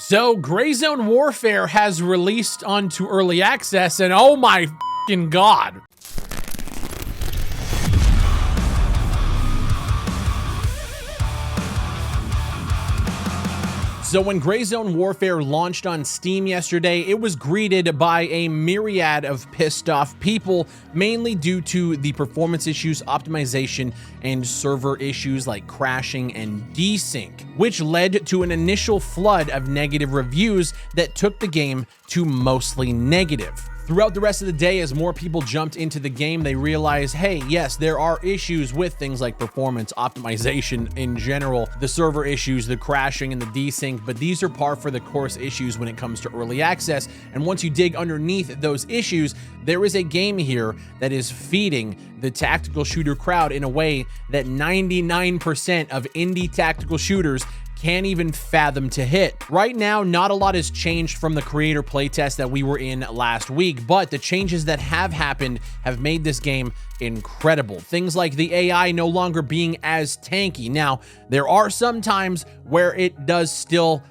So Gray Zone Warfare has released onto early access, and oh my fucking god. So when Gray Zone Warfare launched on Steam yesterday, it was greeted by a myriad of pissed off people, mainly due to the performance issues, optimization, and server issues like crashing and desync, which led to an initial flood of negative reviews that took the game to mostly negative. Throughout the rest of the day, as more people jumped into the game, they realized, hey, yes, there are issues with things like performance, optimization in general, the server issues, the crashing and the desync, but these are par for the course issues when it comes to early access. And once you dig underneath those issues, there is a game here that is feeding the tactical shooter crowd in a way that 99% of indie tactical shooters can't even fathom to hit. Right now, not a lot has changed from the creator playtest that we were in last week, but the changes that have happened have made this game incredible. Things like the AI no longer being as tanky. Now, there are some times where it does still,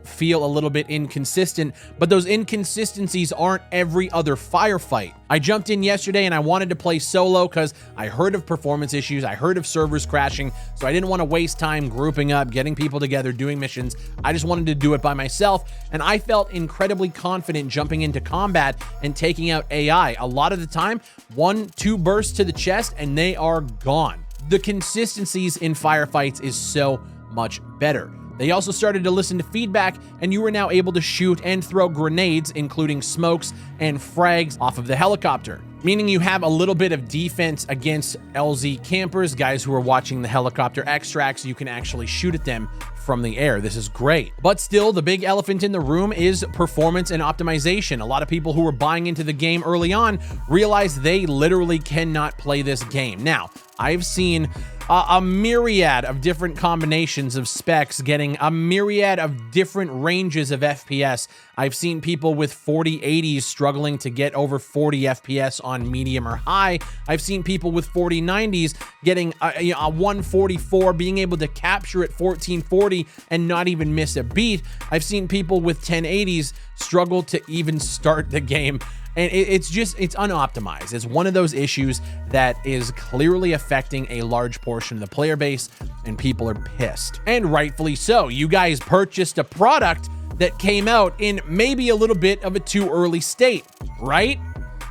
feel a little bit inconsistent, but those inconsistencies aren't every other firefight. I jumped in yesterday and I wanted to play solo because I heard of performance issues, I heard of servers crashing, so I didn't want to waste time grouping up, getting people together, doing missions. I just wanted to do it by myself, and I felt incredibly confident jumping into combat and taking out AI. A lot of the time, 1-2 bursts to the chest and they are gone. The consistencies in firefights is so much better. They also started to listen to feedback, and you were now able to shoot and throw grenades, including smokes and frags, off of the helicopter, meaning you have a little bit of defense against LZ campers, guys who are watching the helicopter extracts. You can actually shoot at them from the air. This is great. But still, the big elephant in the room is performance and optimization. A lot of people who were buying into the game early on realized they literally cannot play this game. Now, I've seen a myriad of different combinations of specs getting a myriad of different ranges of FPS. I've seen people with 4080s struggling to get over 40 FPS on medium or high. I've seen people with 4090s getting a 144, being able to capture at 1440 and not even miss a beat. I've seen people with 1080s struggle to even start the game. And it's unoptimized. It's one of those issues that is clearly affecting a large portion of the player base, and people are pissed. And rightfully so. You guys purchased a product that came out in maybe a little bit of a too early state, right?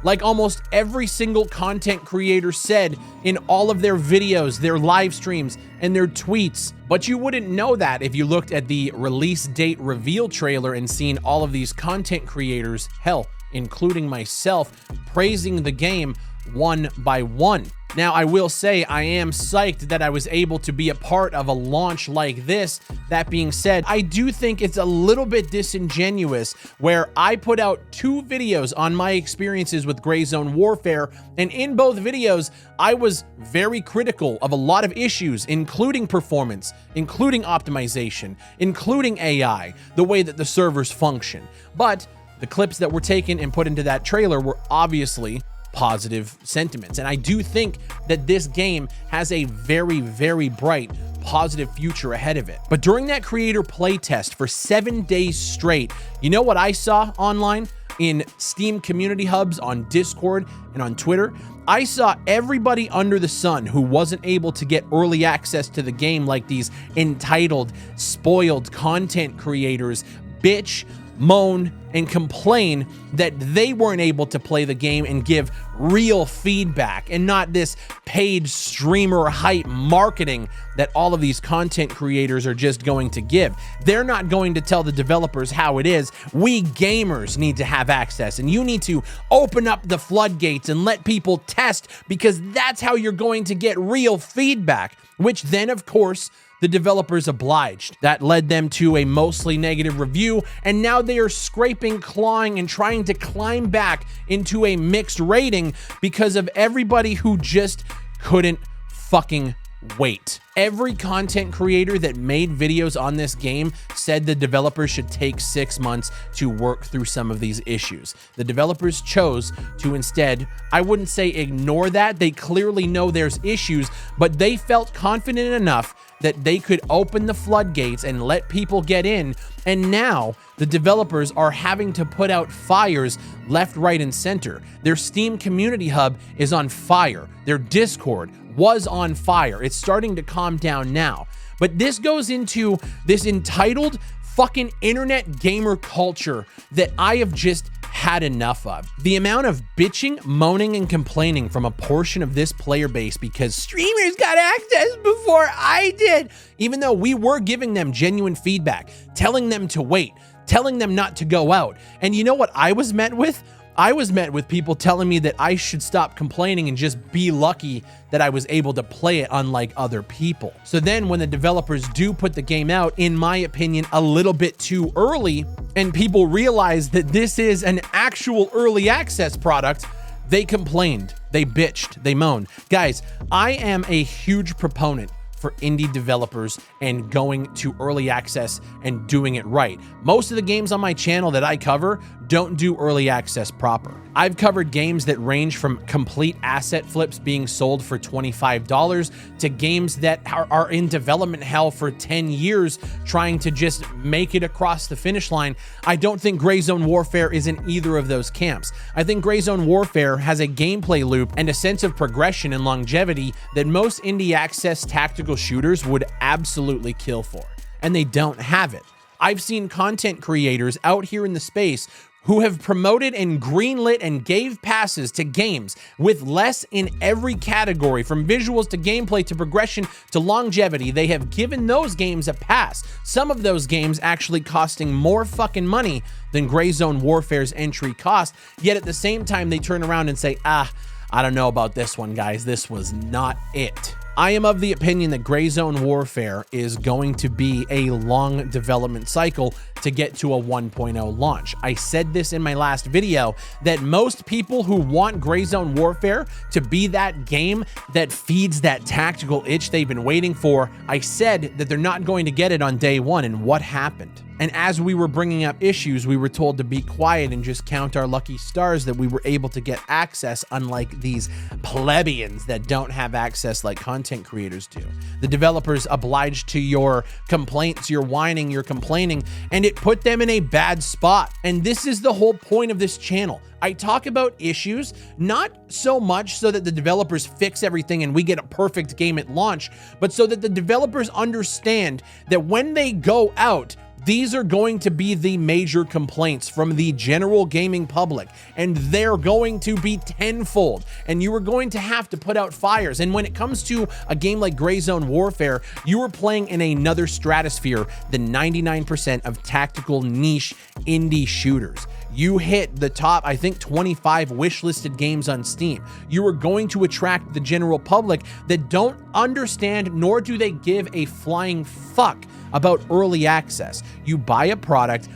Like almost every single content creator said in all of their videos, their live streams, and their tweets. But you wouldn't know that if you looked at the release date reveal trailer and seen all of these content creators, hell, including myself, praising the game one by one. Now, I will say I am psyched that I was able to be a part of a launch like this. That being said, I do think it's a little bit disingenuous where I put out 2 videos on my experiences with Gray Zone Warfare, and in both videos, I was very critical of a lot of issues, including performance, including optimization, including AI, the way that the servers function. But the clips that were taken and put into that trailer were obviously positive sentiments. And I do think that this game has a very, very bright, positive future ahead of it. But during that creator playtest for 7 days straight, you know what I saw online in Steam community hubs, on Discord, and on Twitter? I saw everybody under the sun who wasn't able to get early access to the game, like these entitled, spoiled content creators, bitch, moan, and complain that they weren't able to play the game and give real feedback, and not this paid streamer hype marketing that all of these content creators are just going to give. They're not going to tell the developers how it is. We gamers need to have access, and you need to open up the floodgates and let people test, because that's how you're going to get real feedback, which then, of course, the developers obliged. That led them to a mostly negative review, and now they are scraping, clawing, and trying to climb back into a mixed rating because of everybody who just couldn't fucking wait. Every content creator that made videos on this game said the developers should take 6 months to work through some of these issues. The developers chose to instead, I wouldn't say ignore that. They clearly know there's issues, but they felt confident enough that they could open the floodgates and let people get in, and now the developers are having to put out fires left, right, and center. Their Steam community hub is on fire. Their Discord was on fire. It's starting to calm down now. But this goes into this entitled fucking internet gamer culture that I have just had enough of. The amount of bitching, moaning, and complaining from a portion of this player base because streamers got access before I did, even though we were giving them genuine feedback, telling them to wait, telling them not to go out. And you know what I was met with? I was met with people telling me that I should stop complaining and just be lucky that I was able to play it unlike other people. So then when the developers do put the game out, in my opinion, a little bit too early, and people realize that this is an actual early access product, they complained, they bitched, they moaned. Guys, I am a huge proponent for indie developers and going to early access and doing it right. Most of the games on my channel that I cover don't do early access proper. I've covered games that range from complete asset flips being sold for $25 to games that are in development hell for 10 years trying to just make it across the finish line. I don't think Gray Zone Warfare is in either of those camps. I think Gray Zone Warfare has a gameplay loop and a sense of progression and longevity that most indie access tactical shooters would absolutely kill for, and they don't have it. I've seen content creators out here in the space who have promoted and greenlit and gave passes to games with less in every category, from visuals to gameplay to progression to longevity. They have given those games a pass. Some of those games actually costing more fucking money than Gray Zone Warfare's entry cost, yet at the same time they turn around and say, I don't know about this one, guys. This was not it. I am of the opinion that Gray Zone Warfare is going to be a long development cycle to get to a 1.0 launch. I said this in my last video that most people who want Gray Zone Warfare to be that game that feeds that tactical itch they've been waiting for, I said that they're not going to get it on day one, and what happened? And as we were bringing up issues, we were told to be quiet and just count our lucky stars that we were able to get access, unlike these plebeians that don't have access like content creators do. The developers obliged to your complaints, your whining, your complaining, and it put them in a bad spot. And this is the whole point of this channel. I talk about issues, not so much so that the developers fix everything and we get a perfect game at launch, but so that the developers understand that when they go out, these are going to be the major complaints from the general gaming public, and they're going to be tenfold, and you are going to have to put out fires. And when it comes to a game like Gray Zone Warfare, you are playing in another stratosphere than 99% of tactical niche indie shooters. You hit the top, I think, 25 wishlisted games on Steam. You are going to attract the general public that don't understand, nor do they give a flying fuck about early access. You buy a product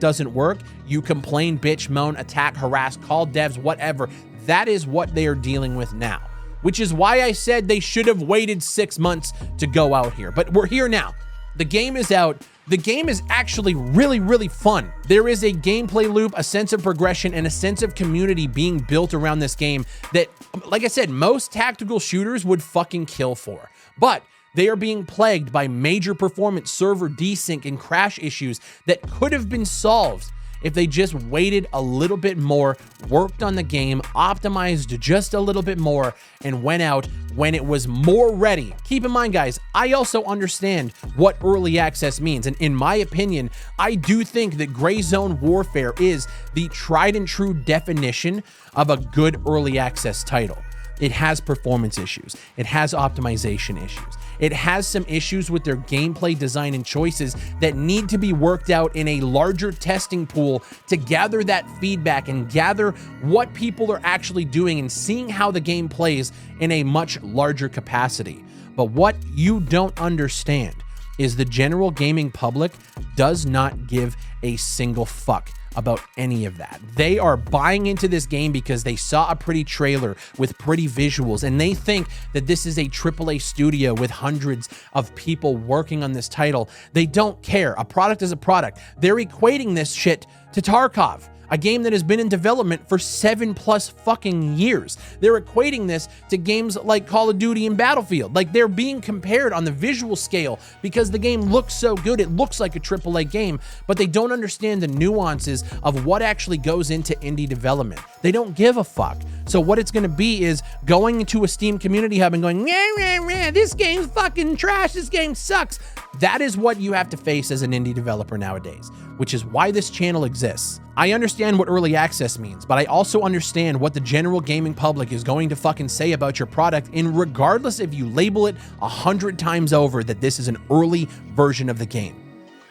doesn't work, you complain, bitch, moan, attack, harass, call devs, whatever. That is what they are dealing with now, which is why I said they should have waited 6 months to go out here. But we're here now. The game is out. The game is actually really, really fun. There is a gameplay loop, a sense of progression, and a sense of community being built around this game that, like I said, most tactical shooters would fucking kill for. But they are being plagued by major performance, server desync, and crash issues that could have been solved if they just waited a little bit more, worked on the game, optimized just a little bit more, and went out when it was more ready. Keep in mind, guys, I also understand what early access means, and in my opinion, I do think that Gray Zone Warfare is the tried and true definition of a good early access title. It has performance issues. It has optimization issues. It has some issues with their gameplay design and choices that need to be worked out in a larger testing pool to gather that feedback and gather what people are actually doing and seeing how the game plays in a much larger capacity. But what you don't understand is the general gaming public does not give a single fuck about any of that. They are buying into this game because they saw a pretty trailer with pretty visuals, and they think that this is a AAA studio with hundreds of people working on this title. They don't care. A product is a product. They're equating this shit to Tarkov. a game that has been in development for 7+ fucking years. They're equating this to games like Call of Duty and Battlefield. Like, they're being compared on the visual scale because the game looks so good. It looks like a AAA game, but they don't understand the nuances of what actually goes into indie development. They don't give a fuck. So what it's going to be is going into a Steam community hub and going, this game's fucking trash, this game sucks. That is what you have to face as an indie developer nowadays, which is why this channel exists. I understand what early access means, but I also understand what the general gaming public is going to fucking say about your product, and regardless if you label it 100 times over that this is an early version of the game.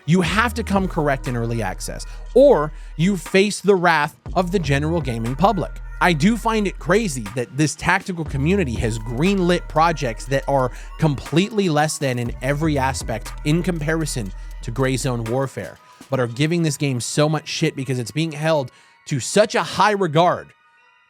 You have to come correct in early access, or you face the wrath of the general gaming public. I do find it crazy that this tactical community has greenlit projects that are completely less than in every aspect in comparison to Gray Zone Warfare, but are giving this game so much shit because it's being held to such a high regard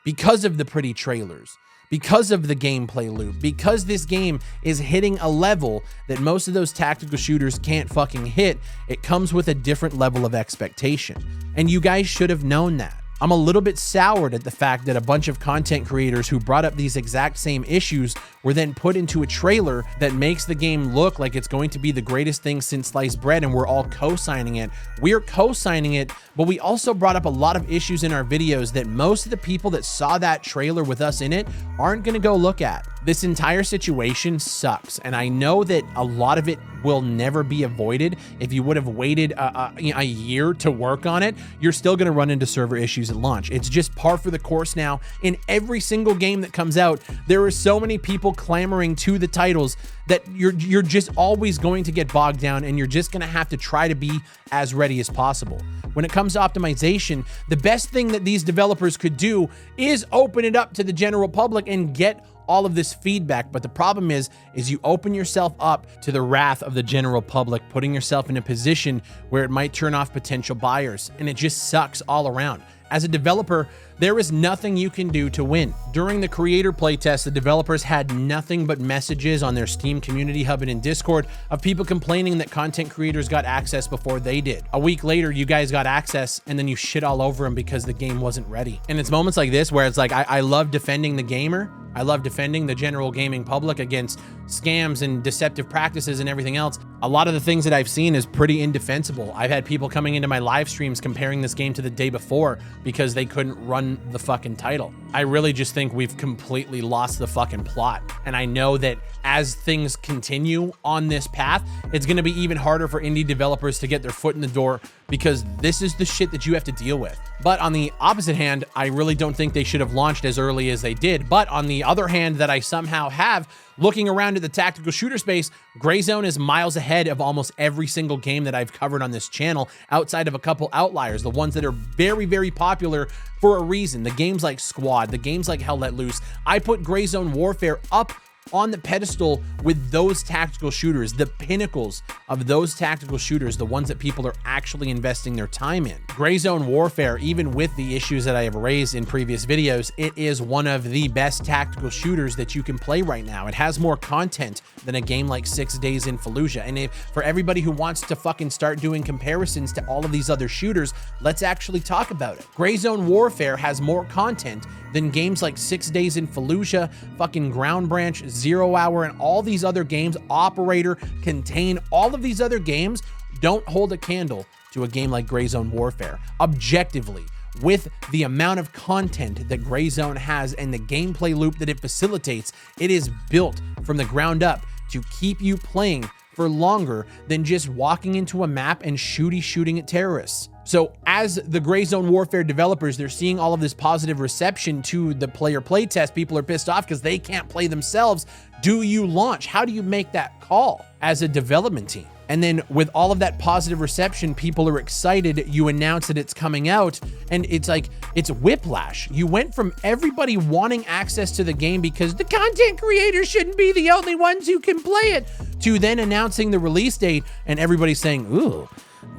because of the pretty trailers, because of the gameplay loop, because this game is hitting a level that most of those tactical shooters can't fucking hit. It comes with a different level of expectation, and you guys should have known that. I'm a little bit soured at the fact that a bunch of content creators who brought up these exact same issues were then put into a trailer that makes the game look like it's going to be the greatest thing since sliced bread, and we're all co-signing it. We're co-signing it, but we also brought up a lot of issues in our videos that most of the people that saw that trailer with us in it aren't going to go look at. This entire situation sucks, and I know that a lot of it will never be avoided. If you would have waited a year to work on it, you're still going to run into server issues at launch. It's just par for the course now. In every single game that comes out, there are so many people clamoring to the titles that you're just always going to get bogged down, and you're just going to have to try to be as ready as possible. When it comes to optimization, the best thing that these developers could do is open it up to the general public and get all of this feedback. But the problem is you open yourself up to the wrath of the general public, putting yourself in a position where it might turn off potential buyers, and it just sucks all around. As a developer, there is nothing you can do to win. During the creator playtest, the developers had nothing but messages on their Steam community hub and in Discord of people complaining that content creators got access before they did. A week later, you guys got access, and then you shit all over them because the game wasn't ready. And it's moments like this where it's like, I love defending the gamer. I love defending the general gaming public against scams and deceptive practices and everything else. A lot of the things that I've seen is pretty indefensible. I've had people coming into my live streams comparing this game to the day before because they couldn't run the fucking title. I really just think we've completely lost the fucking plot. And I know that as things continue on this path, it's going to be even harder for indie developers to get their foot in the door because this is the shit that you have to deal with. But on the opposite hand, I really don't think they should have launched as early as they did. But on the other hand, that I somehow have, looking around at the tactical shooter space, Gray Zone is miles ahead of almost every single game that I've covered on this channel, outside of a couple outliers, the ones that are very, very popular for a reason. The games like Squad, the games like Hell Let Loose. I put Gray Zone Warfare up on the pedestal with those tactical shooters, the pinnacles of those tactical shooters, the ones that people are actually investing their time in. Gray Zone Warfare, even with the issues that I have raised in previous videos, it is one of the best tactical shooters that you can play right now. It has more content than a game like 6 Days in Fallujah. And for everybody who wants to fucking start doing comparisons to all of these other shooters, let's actually talk about it. Gray Zone Warfare has more content than games like 6 Days in Fallujah, fucking Ground Branch, 0 Hour, and all these other games, Operator, Contain. All of these other games don't hold a candle to a game like Gray Zone Warfare. Objectively, with the amount of content that Gray Zone has and the gameplay loop that it facilitates, it is built from the ground up to keep you playing for longer than just walking into a map and shooting at terrorists. So as the Gray Zone Warfare developers, they're seeing all of this positive reception to the player playtest. People are pissed off because they can't play themselves. Do you launch? How do you make that call as a development team? And then with all of that positive reception, people are excited. You announce that it's coming out, and it's like, it's whiplash. You went from everybody wanting access to the game because the content creators shouldn't be the only ones who can play it, to then announcing the release date and everybody saying, ooh,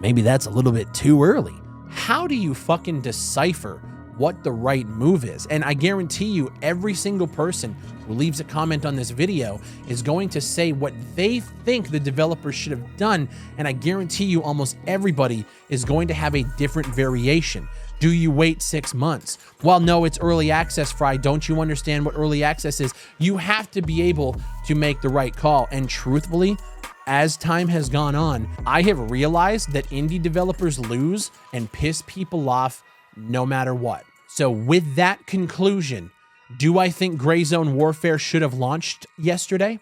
maybe that's a little bit too early. How do you fucking decipher what the right move is. And I guarantee you every single person who leaves a comment on this video is going to say what they think the developers should have done. And I guarantee you almost everybody is going to have a different variation. Do you wait 6 months? Well, no, it's early access, Fry. Don't you understand what early access is? You have to be able to make the right call. And truthfully, as time has gone on, I have realized that indie developers lose and piss people off no matter what. So with that conclusion, do I think Gray Zone Warfare should have launched yesterday?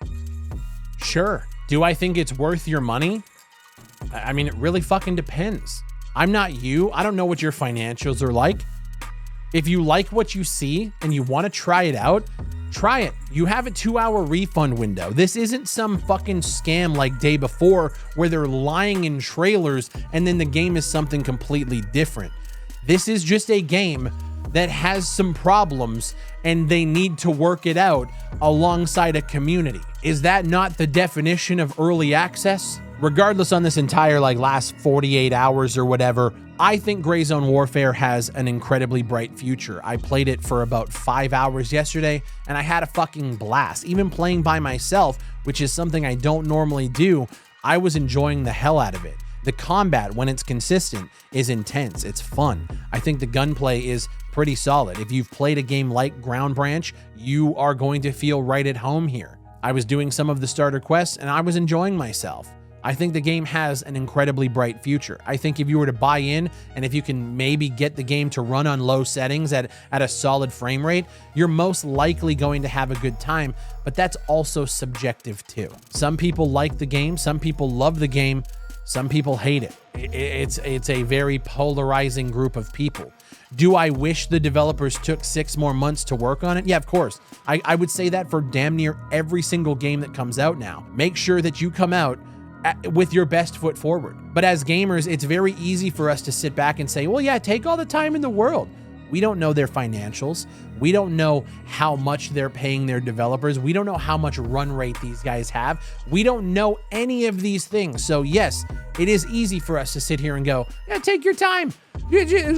Sure. Do I think it's worth your money? I mean, it really fucking depends. I'm not you. I don't know what your financials are like. If you like what you see and you want to try it out, try it. You have a 2-hour refund window. This isn't some fucking scam like Day Before where they're lying in trailers and then the game is something completely different. This is just a game that has some problems and they need to work it out alongside a community. Is that not the definition of early access? Regardless, on this entire last 48 hours or whatever, I think Gray Zone Warfare has an incredibly bright future. I played it for about 5 hours yesterday and I had a fucking blast. Even playing by myself, which is something I don't normally do, I was enjoying the hell out of it. The combat, when it's consistent, is intense. It's fun. I think the gunplay is pretty solid. If you've played a game like Ground Branch, you are going to feel right at home here. I was doing some of the starter quests and I was enjoying myself. I think the game has an incredibly bright future. I think if you were to buy in and if you can maybe get the game to run on low settings at a solid frame rate, you're most likely going to have a good time, but that's also subjective too. Some people like the game, some people love the game, some people hate it. It's a very polarizing group of people. Do I wish the developers took 6 more months to work on it? Yeah, of course. I would say that for damn near every single game that comes out now. Make sure that you come out with your best foot forward. But as gamers, it's very easy for us to sit back and say, well, yeah, take all the time in the world. We don't know their financials. We don't know how much they're paying their developers. We don't know how much run rate these guys have. We don't know any of these things. So yes, it is easy for us to sit here and go, yeah, take your time.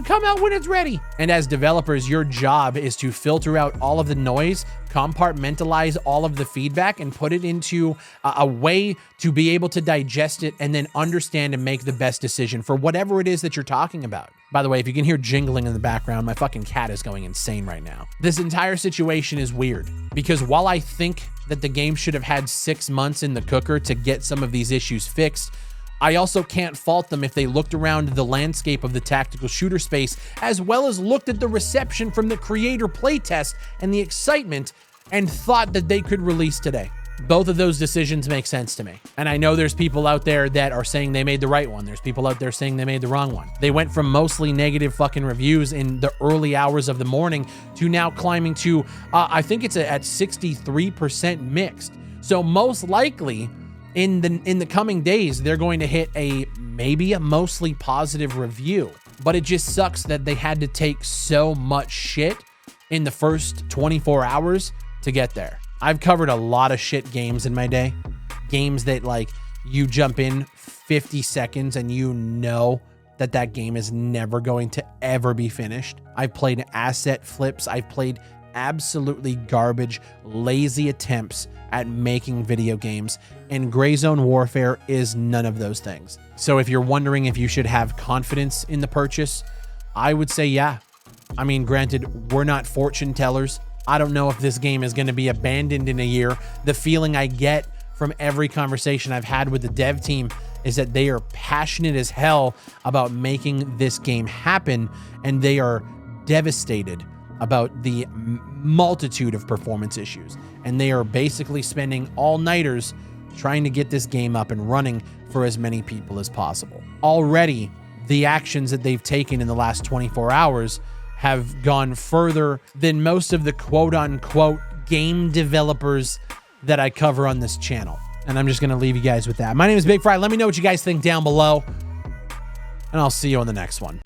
Come out when it's ready. And as developers, your job is to filter out all of the noise, compartmentalize all of the feedback, and put it into a way to be able to digest it and then understand and make the best decision for whatever it is that you're talking about. By the way, if you can hear jingling in the background, my fucking cat is going insane right now. This entire situation is weird because while I think that the game should have had 6 months in the cooker to get some of these issues fixed, I also can't fault them if they looked around the landscape of the tactical shooter space, as well as looked at the reception from the creator playtest and the excitement, and thought that they could release today. Both of those decisions make sense to me. And I know there's people out there that are saying they made the right one. There's people out there saying they made the wrong one. They went from mostly negative fucking reviews in the early hours of the morning to now climbing to, I think it's at 63% mixed. So most likely, in the coming days, they're going to hit maybe a mostly positive review. But it just sucks that they had to take so much shit in the first 24 hours to get there. I've covered a lot of shit games in my day. Games that you jump in 50 seconds and you know that game is never going to ever be finished. I've played asset flips. I've played absolutely garbage, lazy attempts at making video games, and Gray Zone Warfare is none of those things. So if you're wondering if you should have confidence in the purchase, I would say yeah. I mean, granted, we're not fortune tellers. I don't know if this game is going to be abandoned in a year. The feeling I get from every conversation I've had with the dev team is that they are passionate as hell about making this game happen, and they are devastated about the multitude of performance issues. And they are basically spending all-nighters trying to get this game up and running for as many people as possible. Already, the actions that they've taken in the last 24 hours have gone further than most of the quote-unquote game developers that I cover on this channel. And I'm just going to leave you guys with that. My name is Big Fry. Let me know what you guys think down below, and I'll see you on the next one.